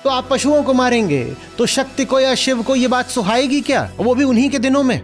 तो आप पशुओं को मारेंगे तो शक्ति को या शिव को ये बात सुहाएगी क्या? वो भी उन्हीं के दिनों में।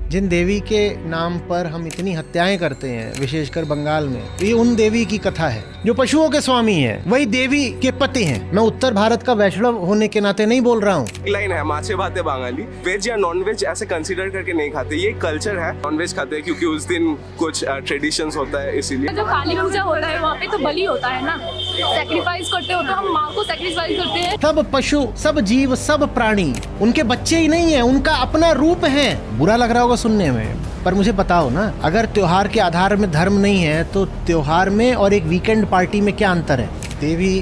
जिन देवी के नाम पर हम इतनी हत्याएं करते हैं, विशेषकर बंगाल में, ये उन देवी की कथा है जो पशुओं के स्वामी हैं, वही देवी के पति हैं। मैं उत्तर भारत का वैष्णव होने के नाते नहीं बोल रहा हूँ। लाइन है, माछे भाते बांगाली, वेज या नॉन वेज ऐसे कंसीडर करके नहीं खाते, ये कल्चर है। नॉन वेज खाते हैं क्योंकि उस दिन कुछ ट्रेडिशंस होता है, इसीलिए। जो काली पूजा होता है वहाँ पे तो बलि होता है ना, सैक्रिफाइस करते हो, तो हम माँ को सैक्रिफाइस करते हैं। सब पशु, सब जीव, सब प्राणी उनके बच्चे ही नहीं है, उनका अपना रूप है। बुरा लग रहा होगा सुनने में, पर मुझे बताओ ना, अगर त्योहार के आधार में धर्म नहीं है तो त्योहार में और एक वीकेंड पार्टी में क्या अंतर है? देवी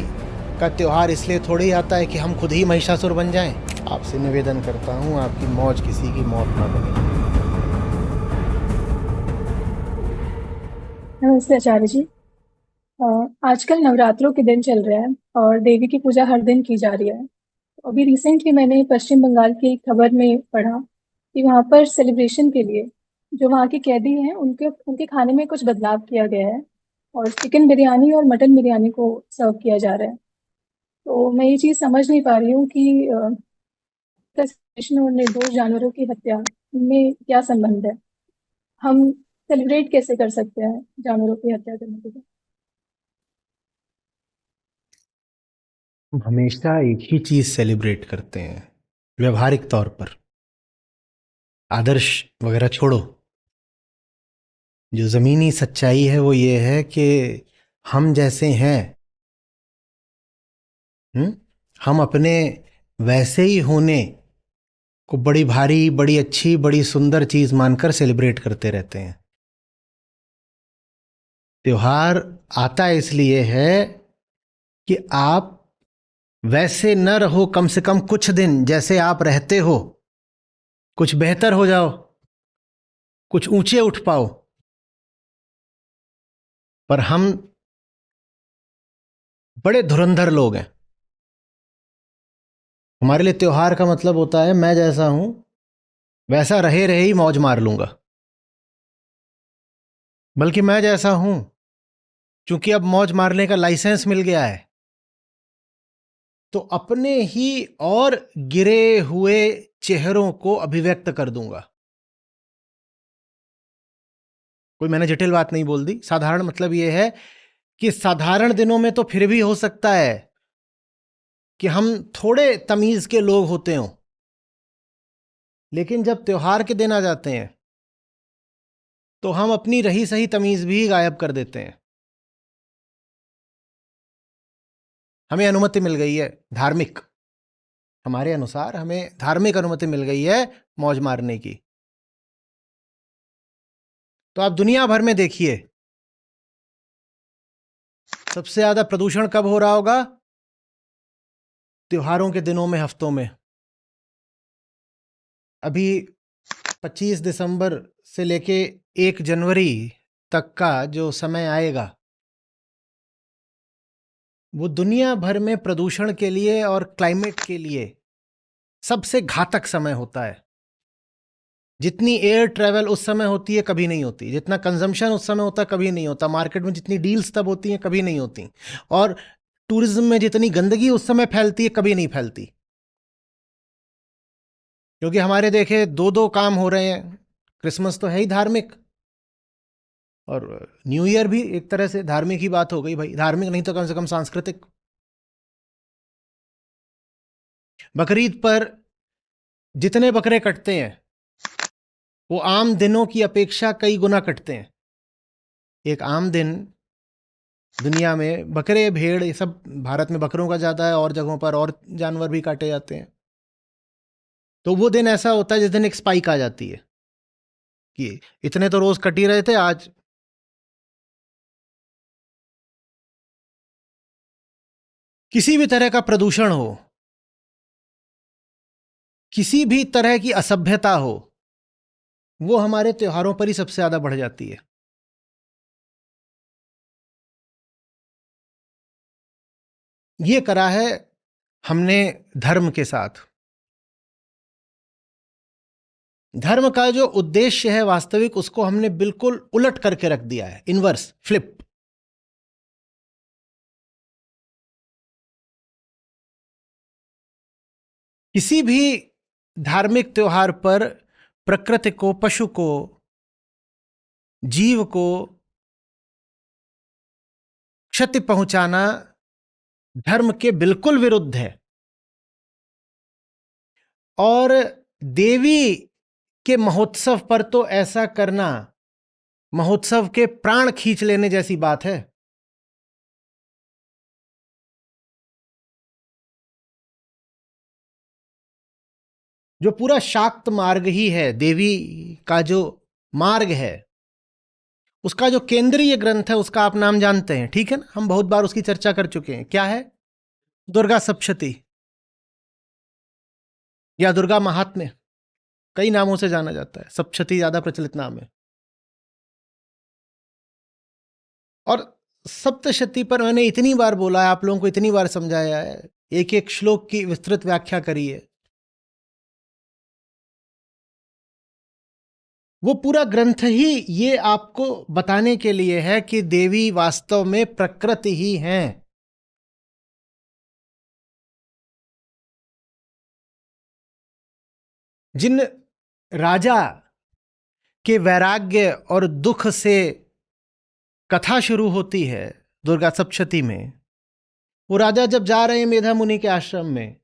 का त्योहार इसलिए थोड़ी आता है कि हम खुद ही महिषासुर बन जाएं। आपसे निवेदन करता हूँ, आपकी मौज किसी की मौत ना बने। नमस्ते आचार्य जी। आजकल नवरात्रों के दिन चल रहे हैं और देवी की पूजा हर दिन की जा रही है। अभी रिसेंटली मैंने पश्चिम बंगाल की एक खबर में पढ़ा कि वहाँ पर सेलिब्रेशन के लिए जो वहाँ के कैदी हैं उनके खाने में कुछ बदलाव किया गया है और चिकन बिरयानी और मटन बिरयानी को सर्व किया जा रहा है। तो मैं ये चीज़ समझ नहीं पा रही हूँ कि सेलिब्रेशन और निर्दोष जानवरों की हत्या में क्या संबंध है। हम सेलिब्रेट कैसे कर सकते हैं जानवरों की हत्या करने के लिए? हम हमेशा एक ही चीज सेलिब्रेट करते हैं व्यवहारिक तौर पर। आदर्श वगैरह छोड़ो, जो जमीनी सच्चाई है वो ये है कि हम जैसे हैं, हम अपने वैसे ही होने को बड़ी भारी, बड़ी अच्छी, बड़ी सुंदर चीज मानकर सेलिब्रेट करते रहते हैं। त्योहार आता इसलिए है कि आप वैसे न रहो, कम से कम कुछ दिन जैसे आप रहते हो, कुछ बेहतर हो जाओ, कुछ ऊंचे उठ पाओ। पर हम बड़े धुरंधर लोग हैं। हमारे लिए त्योहार का मतलब होता है मैं जैसा हूं वैसा रहे रहे ही मौज मार लूंगा। बल्कि मैं जैसा हूं, चूंकि अब मौज मारने का लाइसेंस मिल गया है, तो अपने ही और गिरे हुए चेहरों को अभिव्यक्त कर दूंगा। कोई मैंने जटिल बात नहीं बोल दी। साधारण मतलब यह है कि साधारण दिनों में तो फिर भी हो सकता है कि हम थोड़े तमीज के लोग होते हों, लेकिन जब त्योहार के दिन आ जाते हैं तो हम अपनी रही सही तमीज भी गायब कर देते हैं। हमें अनुमति मिल गई है धार्मिक, हमारे अनुसार हमें धार्मिक अनुमति मिल गई है मौज मारने की। तो आप दुनिया भर में देखिए, सबसे ज्यादा प्रदूषण कब हो रहा होगा? त्योहारों के दिनों में, हफ्तों में। अभी 25 दिसंबर से लेके 1 जनवरी तक का जो समय आएगा, वो दुनिया भर में प्रदूषण के लिए और क्लाइमेट के लिए सबसे घातक समय होता है। जितनी एयर ट्रैवल उस समय होती है कभी नहीं होती, जितना कंजम्पशन उस समय होता है कभी नहीं होता, मार्केट में जितनी डील्स तब होती हैं कभी नहीं होती, और टूरिज्म में जितनी गंदगी उस समय फैलती है कभी नहीं फैलती। क्योंकि हमारे देखे दो दो काम हो रहे हैं। क्रिसमस तो है ही धार्मिक, और न्यू ईयर भी एक तरह से धार्मिक ही बात हो गई भाई, धार्मिक नहीं तो कम से कम सांस्कृतिक। बकरीद पर जितने बकरे कटते हैं वो आम दिनों की अपेक्षा कई गुना कटते हैं। एक आम दिन दुनिया में बकरे, भेड़, ये सब, भारत में बकरों का ज्यादा है, और जगहों पर और जानवर भी काटे जाते हैं। तो वो दिन ऐसा होता है जिस दिन एक स्पाइक आ जाती है कि इतने तो रोज कट ही रहे थे, आज किसी भी तरह का प्रदूषण हो, किसी भी तरह की असभ्यता हो, वो हमारे त्योहारों पर ही सबसे ज्यादा बढ़ जाती है। ये करा है हमने धर्म के साथ। धर्म का जो उद्देश्य है वास्तविक, उसको हमने बिल्कुल उलट करके रख दिया है, इनवर्स, फ्लिप। किसी भी धार्मिक त्योहार पर प्रकृति को, पशु को, जीव को क्षति पहुंचाना धर्म के बिल्कुल विरुद्ध है। और देवी के महोत्सव पर तो ऐसा करना महोत्सव के प्राण खींच लेने जैसी बात है। जो पूरा शाक्त मार्ग ही है, देवी का जो मार्ग है, उसका जो केंद्रीय ग्रंथ है उसका आप नाम जानते हैं, ठीक है ना? हम बहुत बार उसकी चर्चा कर चुके हैं। क्या है? दुर्गा सप्तशती या दुर्गा महात्म्य, कई नामों से जाना जाता है, सप्तशती ज्यादा प्रचलित नाम है। और सप्तशती पर मैंने इतनी बार बोला है, आप लोगों को इतनी बार समझाया है, एक एक श्लोक की विस्तृत व्याख्या करी है। वो पूरा ग्रंथ ही ये आपको बताने के लिए है कि देवी वास्तव में प्रकृति ही हैं। जिन राजा के वैराग्य और दुख से कथा शुरू होती है दुर्गा सप्तशती में, वो राजा जब जा रहे हैं मेधा मुनि के आश्रम में,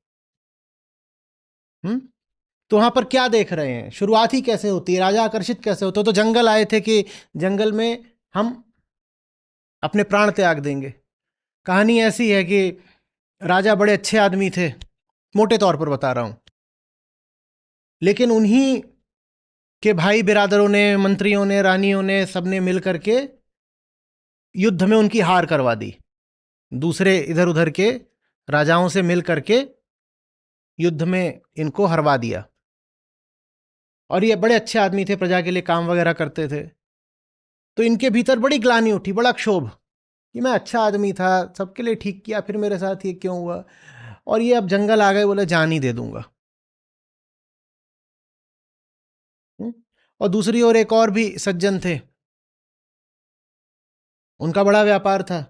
तो वहां पर क्या देख रहे हैं? शुरुआत ही कैसे होती है? राजा आकर्षित कैसे होते? तो जंगल आए थे कि जंगल में हम अपने प्राण त्याग देंगे। कहानी ऐसी है कि राजा बड़े अच्छे आदमी थे, मोटे तौर पर बता रहा हूं, लेकिन उन्हीं के भाई बिरादरों ने, मंत्रियों ने, रानियों ने, सबने मिलकर के युद्ध में उनकी हार करवा दी। दूसरे इधर उधर के राजाओं से मिल करके युद्ध में इनको हरवा दिया। और ये बड़े अच्छे आदमी थे, प्रजा के लिए काम वगैरह करते थे। तो इनके भीतर बड़ी ग्लानि उठी, बड़ा क्षोभ कि मैं अच्छा आदमी था, सबके लिए ठीक किया, फिर मेरे साथ ये क्यों हुआ? और ये अब जंगल आ गए, बोले जान ही दे दूंगा। और दूसरी ओर एक और भी सज्जन थे, उनका बड़ा व्यापार था,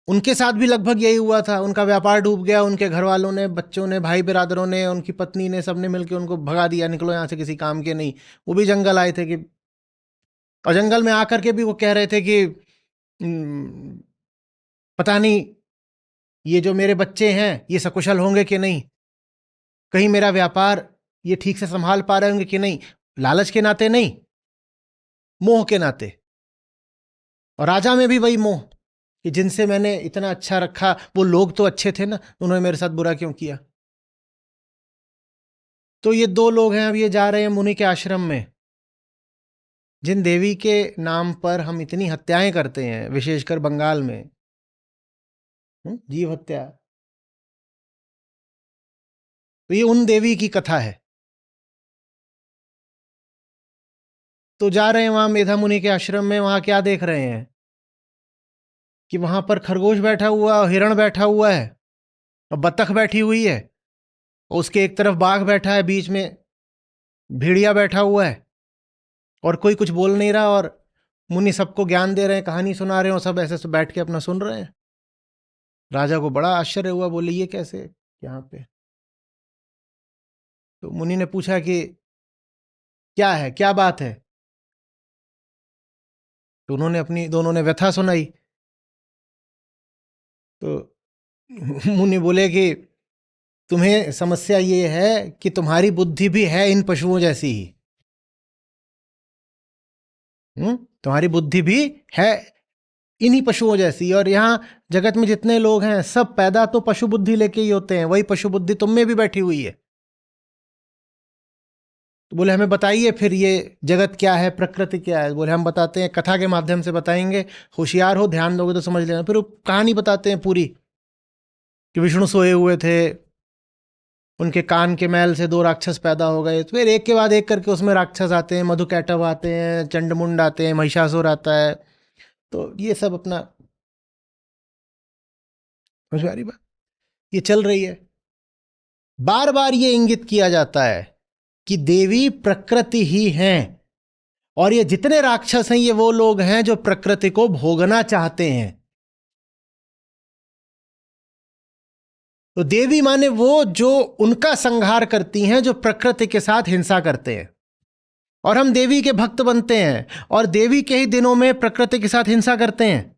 उनके साथ भी लगभग यही हुआ था। उनका व्यापार डूब गया, उनके घर वालों ने, बच्चों ने, भाई बिरादरों ने, उनकी पत्नी ने, सबने मिलकर उनको भगा दिया, निकलो यहां से, किसी काम के नहीं। वो भी जंगल आए थे कि, और जंगल में आकर के भी वो कह रहे थे कि पता नहीं ये जो मेरे बच्चे हैं ये सकुशल होंगे कि नहीं, कहीं मेरा व्यापार ये ठीक से संभाल पा रहे होंगे कि नहीं। लालच के नाते नहीं, मोह के नाते। और राजा में भी वही मोह कि जिनसे मैंने इतना अच्छा रखा, वो लोग तो अच्छे थे ना, उन्होंने मेरे साथ बुरा क्यों किया? तो ये दो लोग हैं, अब ये जा रहे हैं मुनि के आश्रम में। जिन देवी के नाम पर हम इतनी हत्याएं करते हैं, विशेषकर बंगाल में, जीव हत्या, तो ये उन देवी की कथा है। तो जा रहे हैं वहां मेधा मुनि के आश्रम में। वहां क्या देख रहे हैं कि वहां पर खरगोश बैठा हुआ, हिरण बैठा हुआ है, और बतख बैठी हुई है, और उसके एक तरफ बाघ बैठा है, बीच में भेड़िया बैठा हुआ है, और कोई कुछ बोल नहीं रहा। और मुनि सबको ज्ञान दे रहे हैं, कहानी सुना रहे हो, सब ऐसे बैठ के अपना सुन रहे हैं। राजा को बड़ा आश्चर्य हुआ, बोले ये कैसे यहाँ पे? तो मुनि ने पूछा कि क्या है, क्या बात है? तो उन्होंने अपनी, दोनों ने व्यथा सुनाई। तो मुनि बोले कि तुम्हें समस्या ये है कि तुम्हारी बुद्धि भी है इन पशुओं जैसी ही। तुम्हारी बुद्धि भी है इन्हीं पशुओं जैसी। और यहाँ जगत में जितने लोग हैं सब पैदा तो पशु बुद्धि लेके ही होते हैं, वही पशु बुद्धि तुम में भी बैठी हुई है। तो बोले हमें बताइए फिर ये जगत क्या है, प्रकृति क्या है? बोले हम बताते हैं, कथा के माध्यम से बताएंगे, होशियार हो, ध्यान दोगे तो समझ लेना। फिर वो कहानी बताते हैं पूरी कि विष्णु सोए हुए थे, उनके कान के मैल से दो राक्षस पैदा हो गए। तो फिर एक के बाद एक करके उसमें राक्षस आते हैं, मधुकैटभ आते हैं, चंडमुंड आते हैं, महिषासुर आता है। तो ये सब अपना, समझ में आ रही बात? ये चल रही है। बार बार ये इंगित किया जाता है कि देवी प्रकृति ही हैं, और ये जितने राक्षस हैं ये वो लोग हैं जो प्रकृति को भोगना चाहते हैं। तो देवी माने वो जो उनका संहार करती हैं, जो प्रकृति के साथ हिंसा करते हैं। और हम देवी के भक्त बनते हैं और देवी के ही दिनों में प्रकृति के साथ हिंसा करते हैं।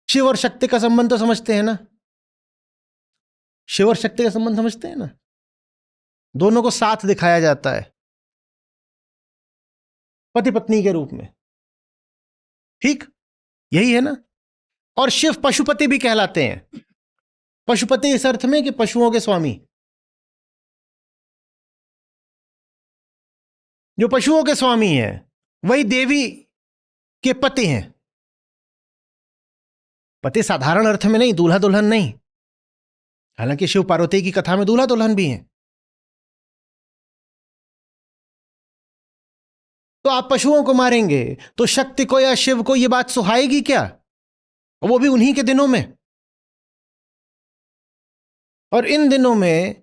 शिव और शक्ति का संबंध तो समझते हैं ना, शिव और शक्ति का संबंध समझते हैं ना, दोनों को साथ दिखाया जाता है पति पत्नी के रूप में, ठीक यही है ना। और शिव पशुपति भी कहलाते हैं। पशुपति इस अर्थ में कि पशुओं के स्वामी, जो पशुओं के स्वामी हैं वही देवी के पति हैं। पति साधारण अर्थ में नहीं, दूल्हा दुल्हन नहीं, हालांकि शिव पार्वती की कथा में दूल्हा दुल्हन भी हैं। तो आप पशुओं को मारेंगे तो शक्ति को या शिव को यह बात सुहाएगी क्या? वो भी उन्हीं के दिनों में। और इन दिनों में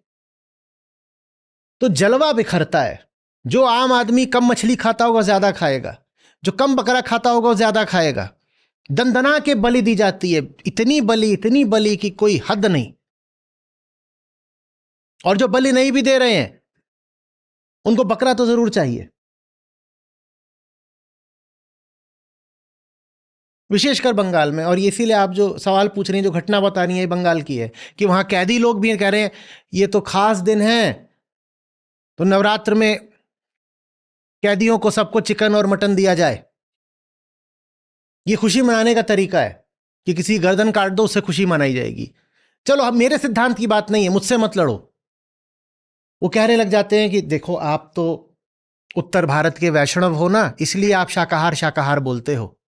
तो जलवा बिखरता है। जो आम आदमी कम मछली खाता होगा ज्यादा खाएगा, जो कम बकरा खाता होगा वो ज्यादा खाएगा। दंदना के बलि दी जाती है, इतनी बलि की कोई हद नहीं। और जो बलि नहीं भी दे रहे हैं उनको बकरा तो जरूर चाहिए। विशेषकर बंगाल में। और इसीलिए आप जो सवाल पूछ रही हैं, जो घटना बता रही है, बंगाल की है कि वहां कैदी लोग भी कह रहे हैं ये तो खास दिन है, तो नवरात्र में कैदियों को सबको चिकन और मटन दिया जाए। ये खुशी मनाने का तरीका है कि किसी गर्दन काट दो, उससे खुशी मनाई जाएगी। चलो, अब मेरे सिद्धांत की बात नहीं है, मुझसे मत लड़ो। वो कहने लग जाते हैं कि देखो आप तो उत्तर भारत के वैष्णव हो ना, इसलिए आप शाकाहार शाकाहार बोलते हो।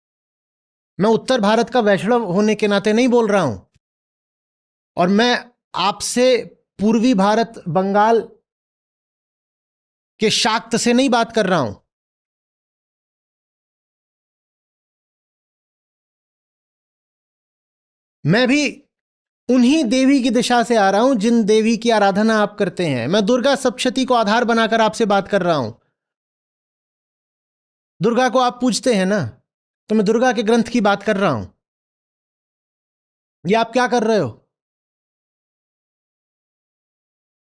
मैं उत्तर भारत का वैष्णव होने के नाते नहीं बोल रहा हूं, और मैं आपसे पूर्वी भारत बंगाल के शाक्त से नहीं बात कर रहा हूं। मैं भी उन्हीं देवी की दिशा से आ रहा हूं जिन देवी की आराधना आप करते हैं। मैं दुर्गा सप्तशती को आधार बनाकर आपसे बात कर रहा हूं। दुर्गा को आप पूजते हैं ना, तो मैं दुर्गा के ग्रंथ की बात कर रहा हूं। ये आप क्या कर रहे हो?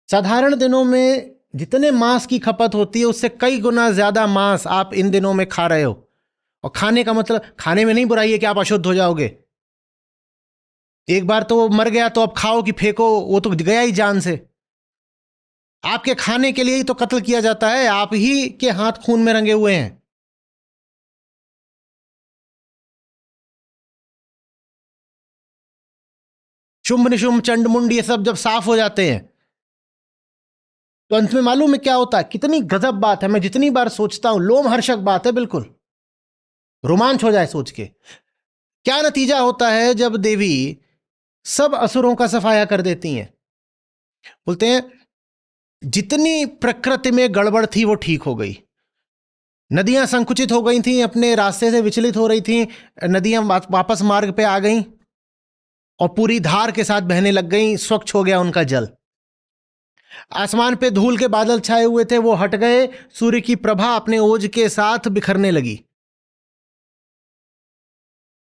साधारण दिनों में जितने मांस की खपत होती है उससे कई गुना ज्यादा मांस आप इन दिनों में खा रहे हो। और खाने का मतलब, खाने में नहीं बुराई है कि आप अशुद्ध हो जाओगे। एक बार तो वो मर गया तो अब खाओ कि फेंको, वो तो गया ही जान से। आपके खाने के लिए ही तो कत्ल किया जाता है, आप ही के हाथ खून में रंगे हुए हैं। शुंभ निशुंभ चंडमुंड ये सब जब साफ हो जाते हैं तो अंत में मालूम है क्या होता है? कितनी गजब बात है, मैं जितनी बार सोचता हूं, लोमहर्षक बात है, बिल्कुल रोमांच हो जाए सोच के। क्या नतीजा होता है जब देवी सब असुरों का सफाया कर देती हैं? बोलते हैं जितनी प्रकृति में गड़बड़ थी वो ठीक हो गई। नदियां संकुचित हो गई थीं, अपने रास्ते से विचलित हो रही थीं, नदियां वापस मार्ग पे आ गईं और पूरी धार के साथ बहने लग गईं। स्वच्छ हो गया उनका जल। आसमान पे धूल के बादल छाए हुए थे, वो हट गए। सूर्य की प्रभा अपने ओज के साथ बिखरने लगी।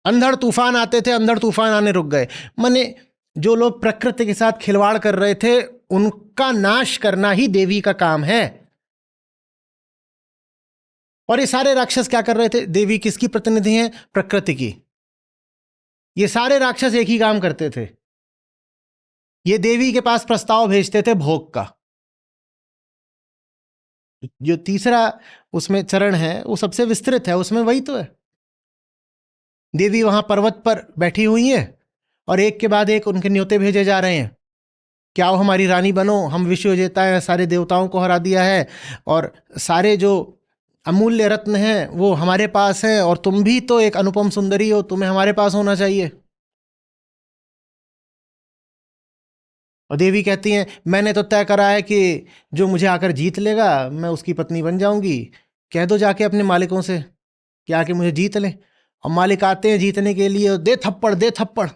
अंधड़ तूफान आते थे, अंधड़ तूफान आने रुक गए। माने जो लोग प्रकृति के साथ खिलवाड़ कर रहे थे उनका नाश करना ही देवी का काम है। और ये सारे राक्षस क्या कर रहे थे? देवी किसकी प्रतिनिधि हैं? प्रकृति की। ये सारे राक्षस एक ही काम करते थे, ये देवी के पास प्रस्ताव भेजते थे भोग का। जो तीसरा उसमें चरण है वो सबसे विस्तृत है, उसमें वही तो है। देवी वहां पर्वत पर बैठी हुई है और एक के बाद एक उनके न्योते भेजे जा रहे हैं कि आओ हमारी रानी बनो, हम विश्व विजेता हैं, सारे देवताओं को हरा दिया है और सारे जो अमूल्य रत्न हैं वो हमारे पास हैं, और तुम भी तो एक अनुपम सुंदरी हो, तुम्हें हमारे पास होना चाहिए। और देवी कहती हैं मैंने तो तय करा है कि जो मुझे आकर जीत लेगा मैं उसकी पत्नी बन जाऊंगी। कह दो जाके अपने मालिकों से कि आके मुझे जीत लें। और मालिक आते हैं जीतने के लिए, दे थप्पड़ दे थप्पड़।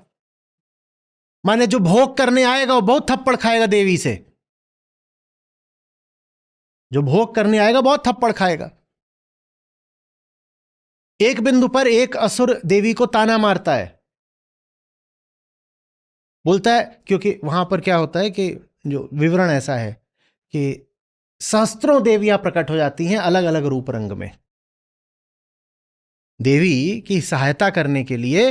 माने जो भोग करने आएगा वो बहुत थप्पड़ खाएगा देवी से। जो भोग करने आएगा बहुत थप्पड़ खाएगा। एक बिंदु पर एक असुर देवी को ताना मारता है, बोलता है क्योंकि वहां पर क्या होता है कि जो विवरण ऐसा है कि सहस्त्रों देवियां प्रकट हो जाती हैं अलग अलग रूप रंग में। देवी की सहायता करने के लिए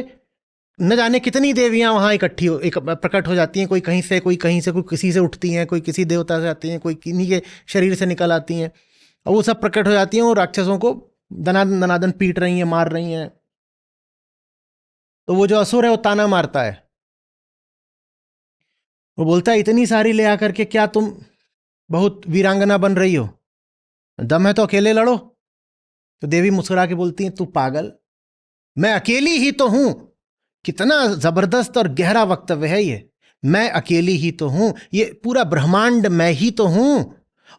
न जाने कितनी देवियां वहां प्रकट हो जाती हैं, कोई कहीं से, कोई कहीं से, कोई किसी से उठती हैं, कोई किसी देवता से आती हैं, कोई किन्हीं के शरीर से निकल आती हैं, और वो सब प्रकट हो जाती हैं और राक्षसों को दनादन दनादन पीट रही हैं, मार रही हैं। तो वो जो असुर है वो ताना मारता है, वो बोलता है इतनी सारी ले आकर के क्या तुम बहुत वीरांगना बन रही हो, दम है तो अकेले लड़ो। तो देवी मुस्कुरा के बोलती है तू पागल, मैं अकेली ही तो हूं। कितना जबरदस्त और गहरा वक्तव्य है ये, मैं अकेली ही तो हूं, ये पूरा ब्रह्मांड मैं ही तो हूं।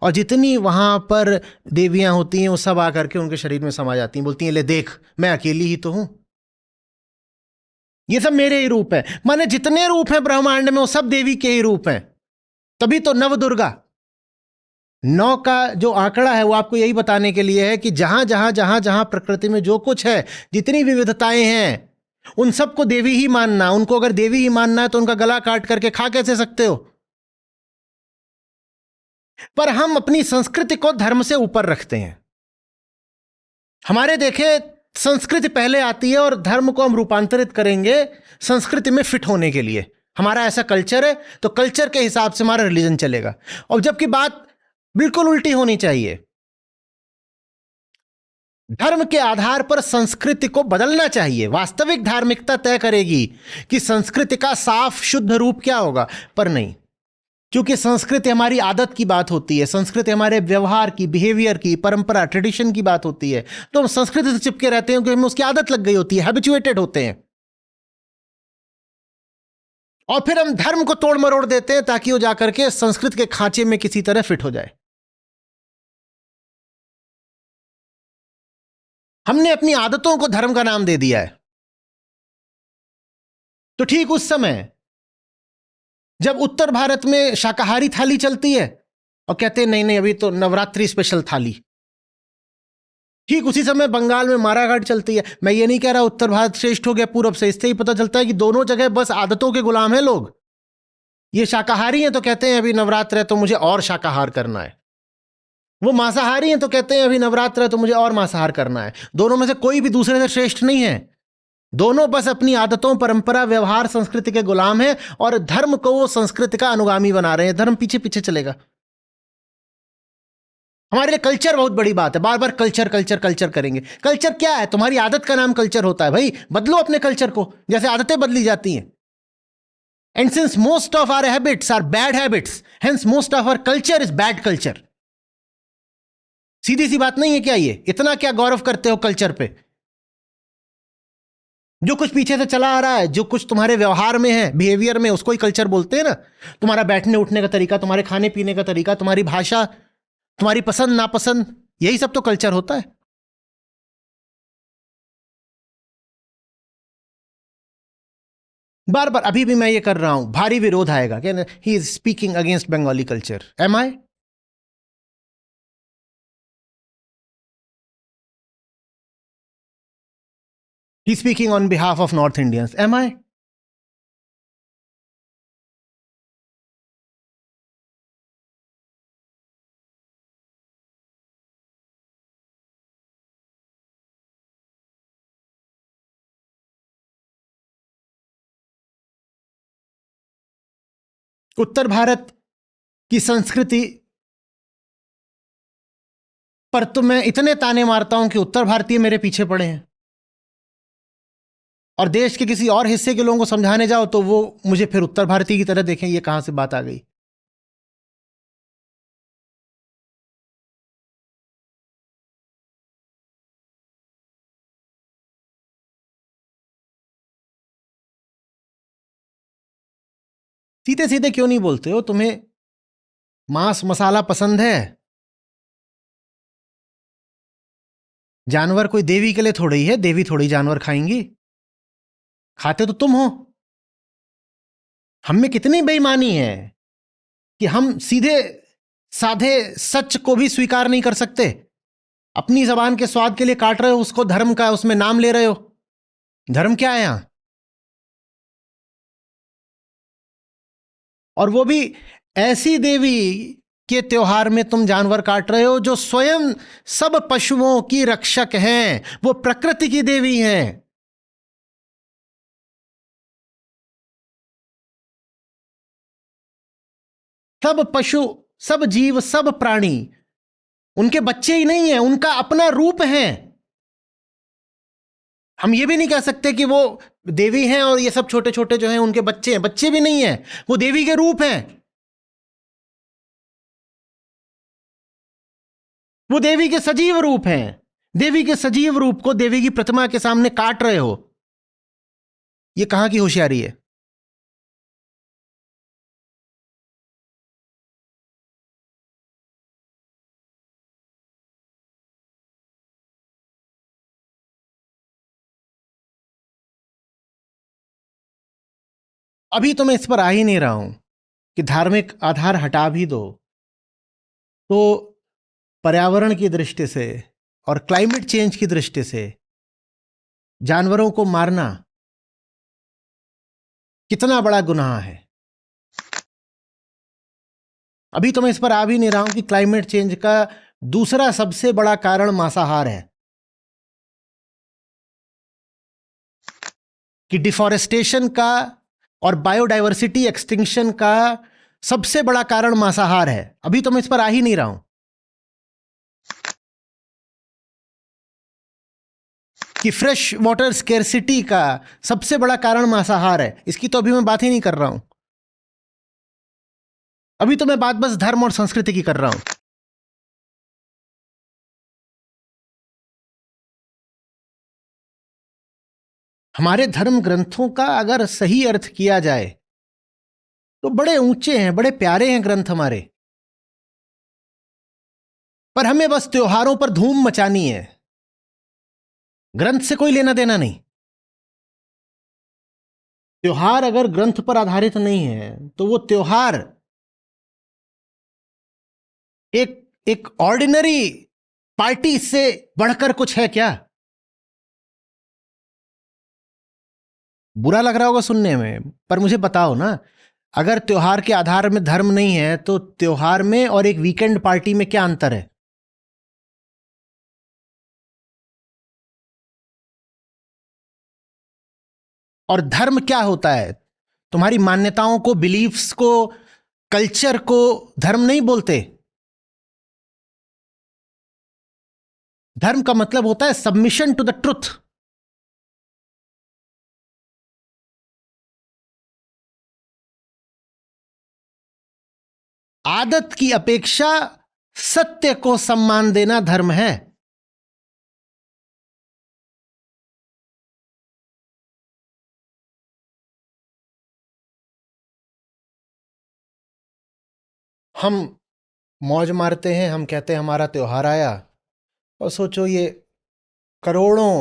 और जितनी वहां पर देवियां होती हैं वो सब आकर के उनके शरीर में समा जाती हैं, बोलती हैं ले देख मैं अकेली ही तो हूं, ये सब मेरे ही रूप है। माने जितने रूप हैं ब्रह्मांड में वो सब देवी के ही रूप हैं। तभी तो नव दुर्गा, 9 का जो आंकड़ा है वो आपको यही बताने के लिए है कि जहां जहां जहां जहां प्रकृति में जो कुछ है, जितनी विविधताएं हैं, उन सबको देवी ही मानना। उनको अगर देवी ही मानना है तो उनका गला काट करके खा कैसे सकते हो? पर हम अपनी संस्कृति को धर्म से ऊपर रखते हैं। हमारे देखे संस्कृति पहले आती है और धर्म को हम रूपांतरित करेंगे संस्कृति में फिट होने के लिए। हमारा ऐसा कल्चर है तो कल्चर के हिसाब से हमारा रिलीजन चलेगा, और जबकि बात बिल्कुल उल्टी होनी चाहिए। धर्म के आधार पर संस्कृति को बदलना चाहिए। वास्तविक धार्मिकता तय करेगी कि संस्कृति का साफ शुद्ध रूप क्या होगा, पर नहीं। क्योंकि संस्कृति हमारी आदत की बात होती है, संस्कृति हमारे व्यवहार की, बिहेवियर की, परंपरा, ट्रेडिशन की बात होती है। तो हम संस्कृति से चिपके रहते हैं क्योंकि हमें उसकी आदत लग गई होती है, हैबिचुएटेड होते हैं। और फिर हम धर्म को तोड़ मरोड़ देते हैं ताकि वो जाकर के संस्कृति के खांचे में किसी तरह फिट हो जाए। हमने अपनी आदतों को धर्म का नाम दे दिया है। तो ठीक उस समय जब उत्तर भारत में शाकाहारी थाली चलती है और कहते हैं नहीं नहीं अभी तो नवरात्रि स्पेशल थाली, ठीक उसी समय बंगाल में माराघाट चलती है। मैं ये नहीं कह रहा उत्तर भारत श्रेष्ठ हो गया पूरब से, इससे ही पता चलता है कि दोनों जगह बस आदतों के गुलाम हैं लोग। ये शाकाहारी हैं तो कहते हैं अभी नवरात्र है तो मुझे और शाकाहार करना है, वो मांसाहारी हैं तो कहते हैं अभी नवरात्र है तो मुझे और मांसाहार करना है। दोनों में से कोई भी दूसरे से श्रेष्ठ नहीं है, दोनों बस अपनी आदतों, परंपरा, व्यवहार, संस्कृति के गुलाम हैं और धर्म को वो संस्कृति का अनुगामी बना रहे हैं। धर्म पीछे पीछे चलेगा। हमारे लिए कल्चर बहुत बड़ी बात है, बार बार कल्चर कल्चर कल्चर करेंगे। कल्चर क्या है? तुम्हारी आदत का नाम कल्चर होता है भाई। बदलो अपने कल्चर को, जैसे आदतें बदली जाती हैं। And since most of our habits are bad habits, hence most of our culture is bad culture. सीधी सी बात नहीं है क्या? ये इतना क्या गौरव करते हो कल्चर पे? जो कुछ पीछे से चला आ रहा है, जो कुछ तुम्हारे व्यवहार में है, बिहेवियर में, उसको ही कल्चर बोलते हैं ना। तुम्हारा बैठने उठने का तरीका, तुम्हारे खाने पीने का तरीका, तुम्हारी भाषा, तुम्हारी पसंद नापसंद, यही सब तो कल्चर होता है। बार बार अभी भी मैं ये कर रहा हूं, भारी विरोध आएगा क्या? He is speaking against Bengali culture. Am I? He's speaking on behalf of North Indians. Am I? उत्तर भारत की संस्कृति पर तो मैं इतने ताने मारता हूं कि उत्तर भारतीय मेरे पीछे पड़े हैं, और देश के किसी और हिस्से के लोगों को समझाने जाओ तो वो मुझे फिर उत्तर भारतीय की तरह देखें। ये कहां से बात आ गई? सीधे सीधे क्यों नहीं बोलते हो? तुम्हें मांस मसाला पसंद है? जानवर कोई देवी के लिए थोड़ी है, देवी थोड़ी जानवर खाएंगी। खाते तो तुम हो। हम में कितनी बेईमानी है कि हम सीधे साधे सच को भी स्वीकार नहीं कर सकते। अपनी जबान के स्वाद के लिए काट रहे हो उसको, धर्म का उसमें नाम ले रहे हो। धर्म क्या है यहां? और वो भी ऐसी देवी के त्योहार में तुम जानवर काट रहे हो जो स्वयं सब पशुओं की रक्षक हैं, वो प्रकृति की देवी हैं। सब पशु, सब जीव, सब प्राणी उनके बच्चे ही नहीं हैं, उनका अपना रूप है। हम ये भी नहीं कह सकते कि वो देवी हैं और ये सब छोटे छोटे जो हैं उनके बच्चे हैं, बच्चे भी नहीं हैं, वो देवी के रूप हैं। वो देवी के सजीव रूप हैं। देवी के सजीव रूप को देवी की प्रतिमा के सामने काट रहे हो, ये कहां की होशियारी है? अभी तो मैं इस पर आ ही नहीं रहा हूं कि धार्मिक आधार हटा भी दो तो पर्यावरण की दृष्टि से और क्लाइमेट चेंज की दृष्टि से जानवरों को मारना कितना बड़ा गुनाह है। अभी तो मैं इस पर आ भी नहीं रहा हूं कि क्लाइमेट चेंज का दूसरा सबसे बड़ा कारण मांसाहार है, कि डिफॉरेस्टेशन का और बायोडायवर्सिटी एक्सटिंक्शन का सबसे बड़ा कारण मांसाहार है। अभी तो मैं इस पर आ ही नहीं रहा हूं कि फ्रेश वाटर स्केर्सिटी का सबसे बड़ा कारण मांसाहार है, इसकी तो अभी मैं बात ही नहीं कर रहा हूं। अभी तो मैं बात बस धर्म और संस्कृति की कर रहा हूं। हमारे धर्म ग्रंथों का अगर सही अर्थ किया जाए तो बड़े ऊंचे हैं, बड़े प्यारे हैं ग्रंथ हमारे, पर हमें बस त्योहारों पर धूम मचानी है, ग्रंथ से कोई लेना देना नहीं। त्योहार अगर ग्रंथ पर आधारित नहीं है तो वो त्योहार एक एक ऑर्डिनरी पार्टी से बढ़कर कुछ है क्या? बुरा लग रहा होगा सुनने में, पर मुझे बताओ ना, अगर त्योहार के आधार में धर्म नहीं है तो त्योहार में और एक वीकेंड पार्टी में क्या अंतर है? और धर्म क्या होता है? तुम्हारी मान्यताओं को, बिलीफ्स को, कल्चर को धर्म नहीं बोलते। धर्म का मतलब होता है सबमिशन टू द ट्रुथ। आदत की अपेक्षा सत्य को सम्मान देना धर्म है। हम मौज मारते हैं, हम कहते हैं हमारा त्योहार आया, और सोचो ये करोड़ों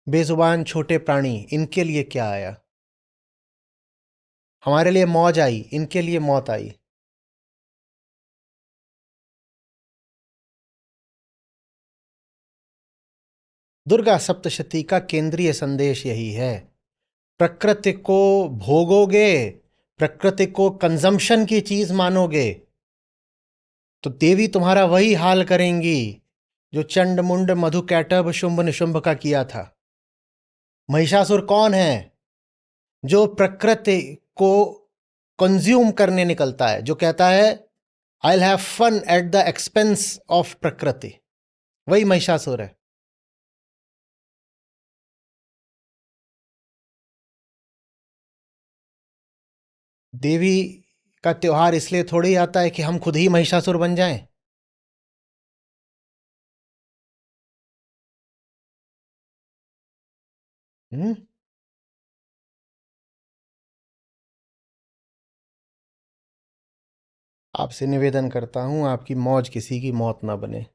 बेजुबान छोटे प्राणी, इनके लिए क्या आया? हमारे लिए मौज आई, इनके लिए मौत आई। दुर्गा सप्तशती का केंद्रीय संदेश यही है। प्रकृति को भोगोगे, प्रकृति को कंजम्पशन की चीज मानोगे तो देवी तुम्हारा वही हाल करेंगी जो चंड मुंड मधु कैटभ शुंभ निशुंभ का किया था। महिषासुर कौन है? जो प्रकृति को कंज्यूम करने निकलता है, जो कहता है I will have fun at the expense of प्रकृति, वही महिषासुर है। देवी का त्योहार इसलिए थोड़ी आता है कि हम खुद ही महिषासुर बन जाएं। हम्म। आपसे निवेदन करता हूं, आपकी मौज किसी की मौत ना बने।